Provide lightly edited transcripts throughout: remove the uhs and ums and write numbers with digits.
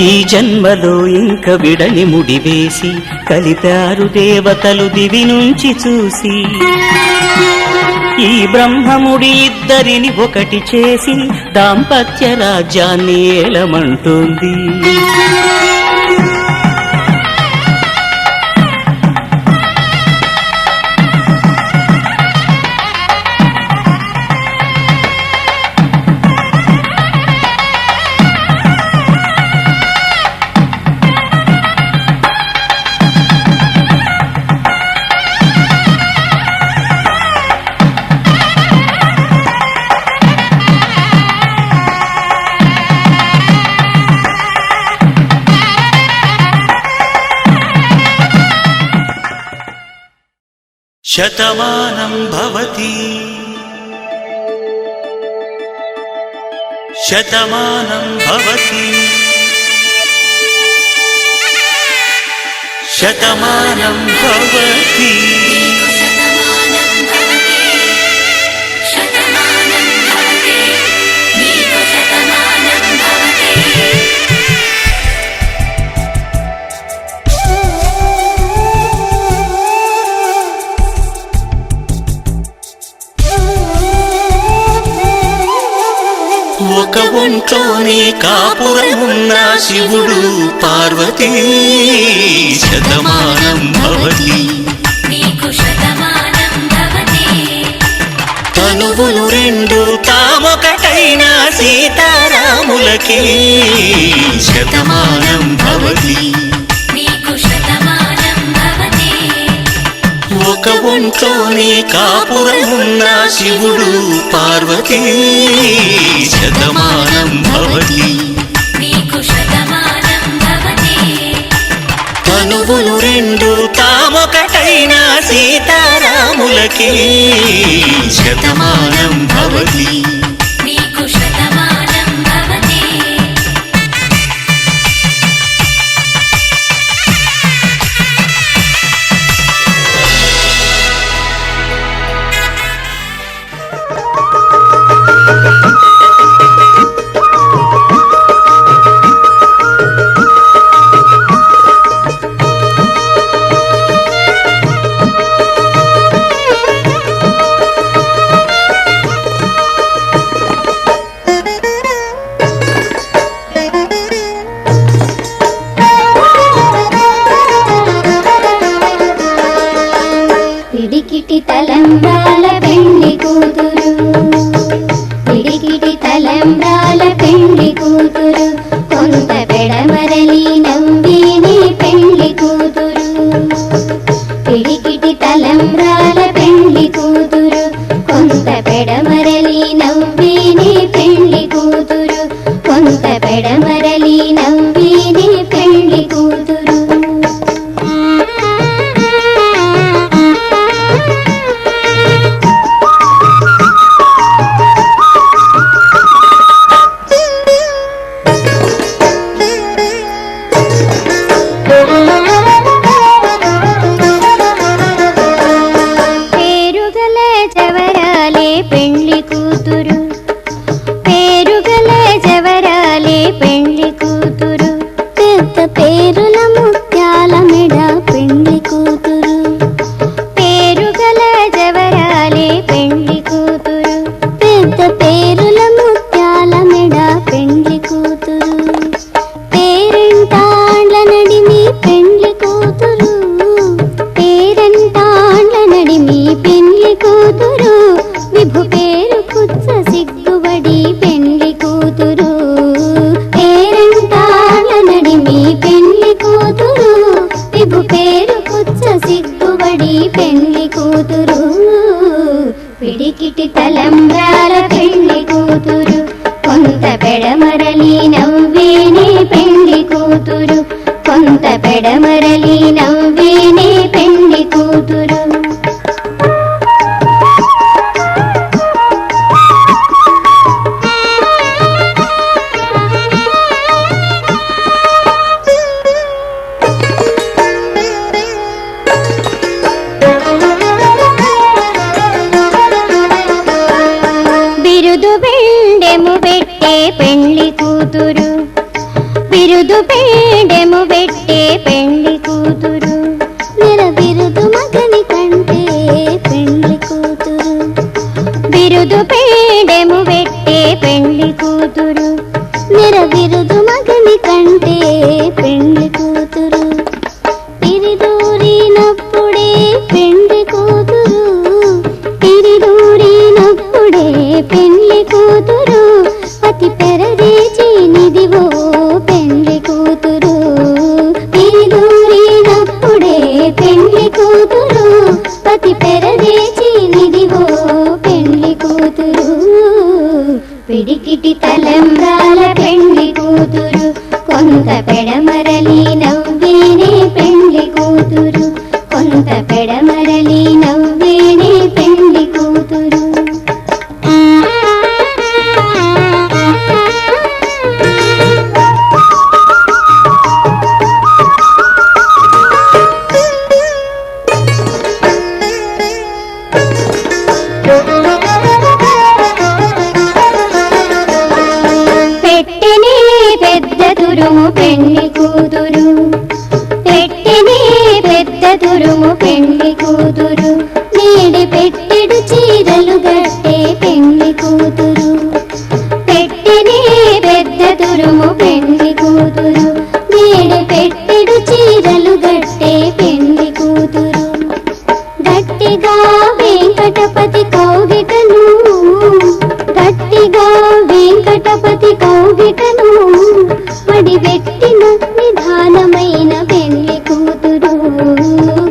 ఈ జన్మలో ఇంక విడని ముడివేసి కలిపారు దేవతలు దివి నుంచి చూసి ఈ బ్రహ్మముడి ఇద్దరిని ఒకటి చేసి దాంపత్య రాజ్యాన్ని ఏలమంటోంది. శతమానం భవతి శతమానం భవతి శతమానం భవతి ఒక ఒంట్లోనే కాపురమున్న శివుడు పార్వతీ శతమానం భవతి తనువులు రెండు తామొకటైన సీతారాములకి శతమానం భవతి ఒక ఒంట్లోనే కాపురమున్న శివుడు పార్వతీ శతమానం భవతి తనువులు రెండు తామొకటైన సీతారాములకి శతమానం భవతి పిడికిటి తలంబ్రాల పెండ్లి కూతురు పిడికిటి తలంబ్రాల పెండ్లి కూతురు కొంత పెడమరలి నవ్విని పెండ్లి కూతురు పిడికిటి తలంబ్రాల పెండ్లి కూతురు కొంత పెడమరలి నవ్విని పెండ్లి కూతురు కొంత పెడమరలి నవ్విని పెండ్లి కూతురు పిడికిటి తలంబ్రాల పెండ్లి కూతురు కొంత పెడమరలి నవ్వేనే పెండ్లి కూతురు కొంత పెడమరలి నవ్వేనే పెండ్లి కూతురు బిరుదు బెండెము పేడెము పెట్టే పెండ్లి కూతురు బిరుదు మగని కంటే పెండ్లి కూతురు బిరుదు పేడెము పెట్టే పెండ్లి కూతురు బిరుదు మగని కంటే పెండ్లి కూతురు తిరిదూరినప్పుడే పెండ్లి కూతురు తిరిదూరినప్పుడే పెండ్లి కూతురు అతి పెరదేచి నిదివో పెండ్లి కూతురు తిరిదూరినప్పుడే పెండ్లి కూతురు అతి పెరదేచి నిదివో పెండ్లి కూతురు పిడికిటి తలంబ్రాల పెండ్లి కూతురు కొంత పెడమరలి నవ్వేనే పెండ్లి కూతురు కొంత పెడమరలి నవ్వేనే పెండ్లి కూతురు పెట్టెనే పెద్ద తురుము పెండ్లి కూతురు పెట్టెనే పెద్ద తురుము పెండ్లి కూతురు నీడి పెట్టెడు చీరలు గట్టే పెండ్లి కూతురు పెట్టెనే పెద్ద తురుము పెండ్లి కూతురు నీడి పెట్టెడు చీరలు గట్టే పెండ్లి కూతురు గట్టిగా వెంకటపతి కౌగిటను గట్టిగా వెంకటపతి కౌగిటను వడిబెట్టిన నిధానమైన పెండ్లి కూతురు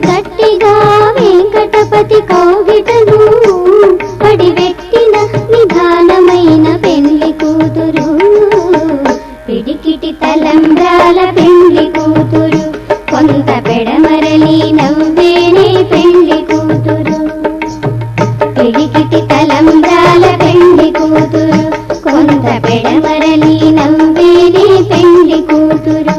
గట్టిగా వెంకటపతి కౌగిటను వడిబెట్టిన నిధానమైన పెండ్లి కూతురు పిడికిటి తలంబ్రాల పెండ్లి కూతురు కొంత పెడమరలి నవ్వేనే పెండ్లి కూతురు పిడికిటి తలంబ్రాల పెండ్లి కూతురు కొంత పెడమరలి నవ్వేనే పెండ్లి కూతురు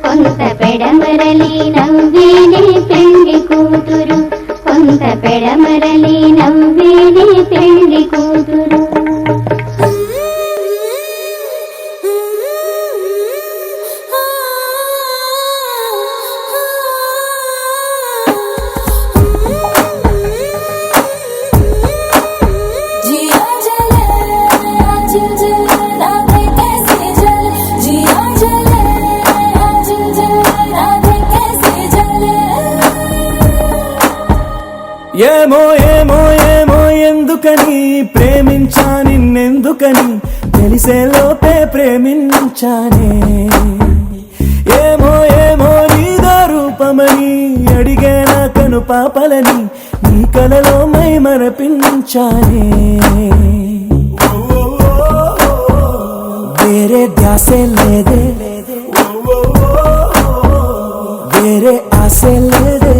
కొంత పెడమరలి నవ్వేనే పెండ్లి కూతురు కొంత పెడమరలి నవ్వేనే పెండ్లి కూతురు ఏమో ఏమో ఏమో ఎందుకని ప్రేమించా నిన్నెందుకని తెలిసే లోపే ప్రేమించానే ఏమో ఏమో నీదో రూపమని అడిగే నా కను పాపలని నీ కలలో మై మరపించానే వేరే ధ్యాసే లేదే వేరే ఆశే లేదే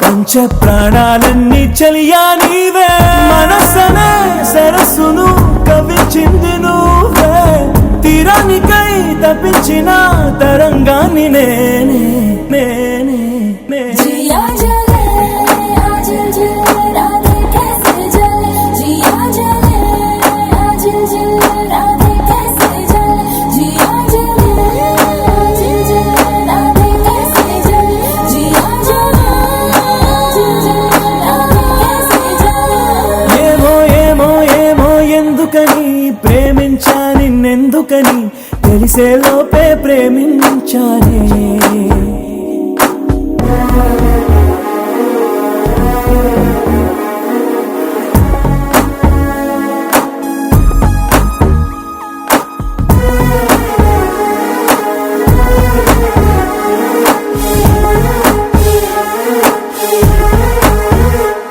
పంచ ప్రాణాలన్నీ చలియా నీవే మనసనే సరస్సును కవిచింది నువ్వే తీరానికై తప్పించిన తరంగాన్ని నేనే నేనే ప్రేమించా నిన్నెందుకని తెలిసే లోపే ప్రేమించానే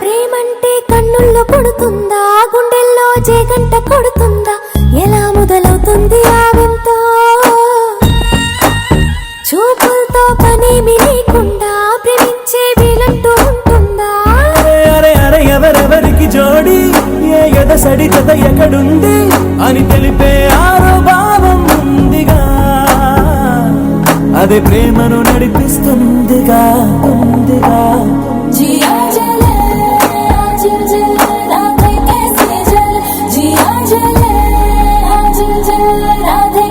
ప్రేమంటే కన్నుల్లో కొడుతుందా గుండెల్లో జేగంట కొడుతుందా ఎలా మొదలవుతుంది ఆ వింత చూపులతో పనేమి లేకుండా ప్రేమించే వీలంటూ ఉంటుందా అరే అరే ఎవరెవరికి జోడి ఏ ఎదసడి కథ ఎక్కడుంది అని తెలిపే ఆరో భావం ఉందిగా అదే ప్రేమను నడిపిస్తుందిగా ఉందిగా जिया जले आजिल जले राधे कैसे जले जिया जले आजिल जले राधे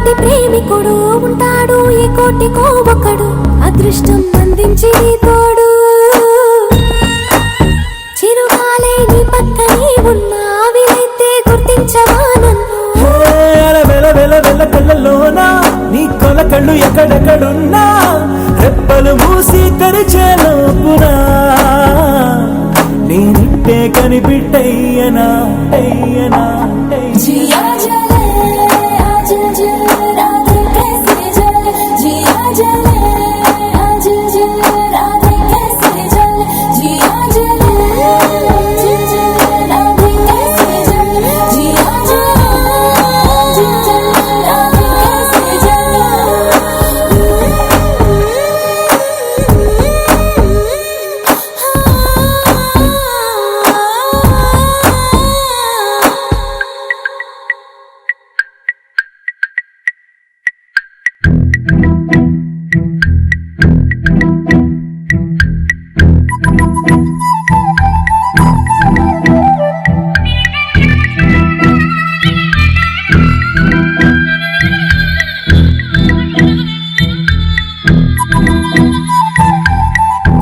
లాంటి ప్రేమికుడు ఉంటాడు ఈ కోటికో ఒకడు, అదృష్టం అందించి నీ తోడు. చిరుగాలే నీ పక్కనే ఉన్నా వీలైతే గుర్తించవా నన్ను. వెల వెల వెల కళ్ళలోనా నీ కొల కళ్ళు ఎక్కడెక్కడున్నా రెప్పలు మూసి తెరిచే లోపునా నేనిట్టే కనిపిట్టయ్యనా అయ్యనా. जिया जले आज जल रात कैसे जल, जिया जले आज जल रात कैसे जल, जिया जले आज जल रात कैसे जल, जिया जले आज जल रात कैसे जल.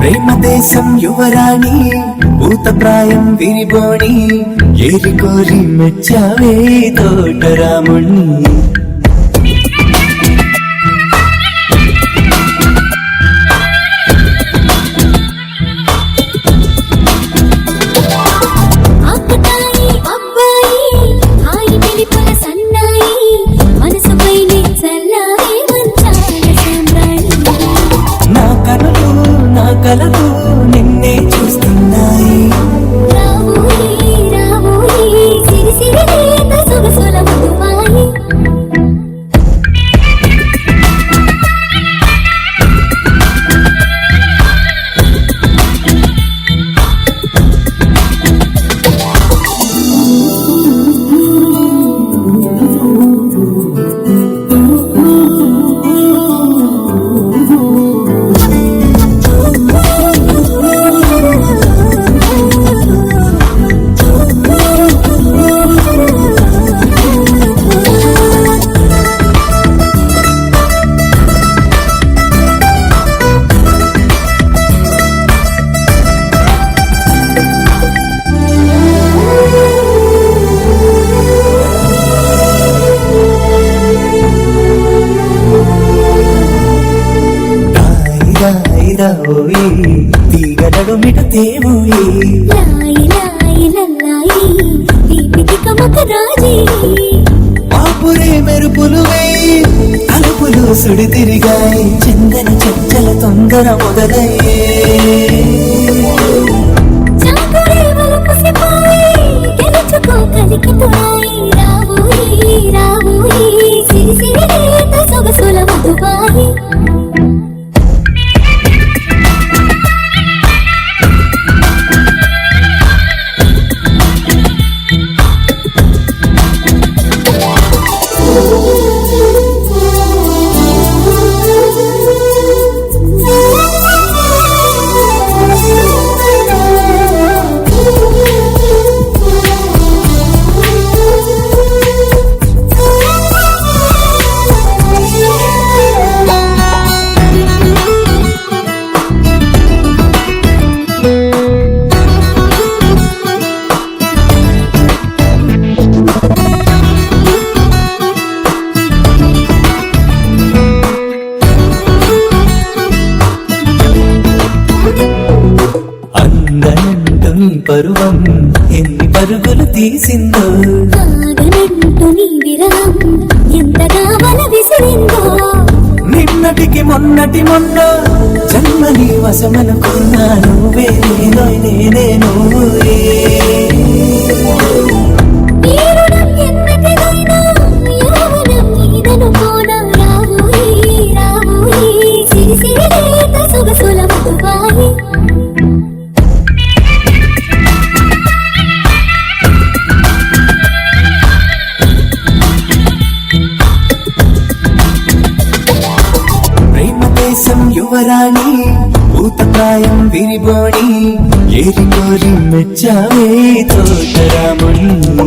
ప్రేమ దేశం యువరాణి భూత ప్రాయం విరిబోణి ఏరి కోరి మెచ్చావే తోటరాముణ్ణి. ఆకతాయి అబ్బాయి హాయి పిలిపుల సన్నాయి, మనసుపైనే చల్లారే మంచాల సామ్రాణి. నా కనులు నా కలలు నిన్నే చూస్తున్నాయి. రావోయి రావోయి సిరి సిరి లేత సొగసుల మధువాయి. ఓయి తీగలడు మిట తేవోయి. లాయి లాయి లల్లాయి దీపికి కమక రాజీ. పాపురే మెరుపులు వేయి తలుపులు సుడి తిరిగాయి చందన చంచల తొందర మొదలయ్యే. చాకురే వలపుసిపోయి గెలుచుకో కలికి తోయి. రావోయి రావోయి సిరి సిరి లేత సొగసుల మధువాయి. పరువం ఎన్ని పరుగులు తీసిందో. ఆగనంటూ నీ విరహం ఎంతగా వల విసిరిందో. నిన్నటికి మొన్నటి మొన్న జన్మని వశమనుకున్నా నువ్వే నేనోయ్ నేనే నువ్వే. వీరుడం ఎన్నటిదైనా యౌవనం నీదనుకోనా. రావోయి రావోయి సిరి సిరి లేత సొగసుల మధువాయి. యువరాణి భూత ప్రాయం విరిబోణి ఏరి కోరి మెచ్చావే తోటరాముణ్ణి.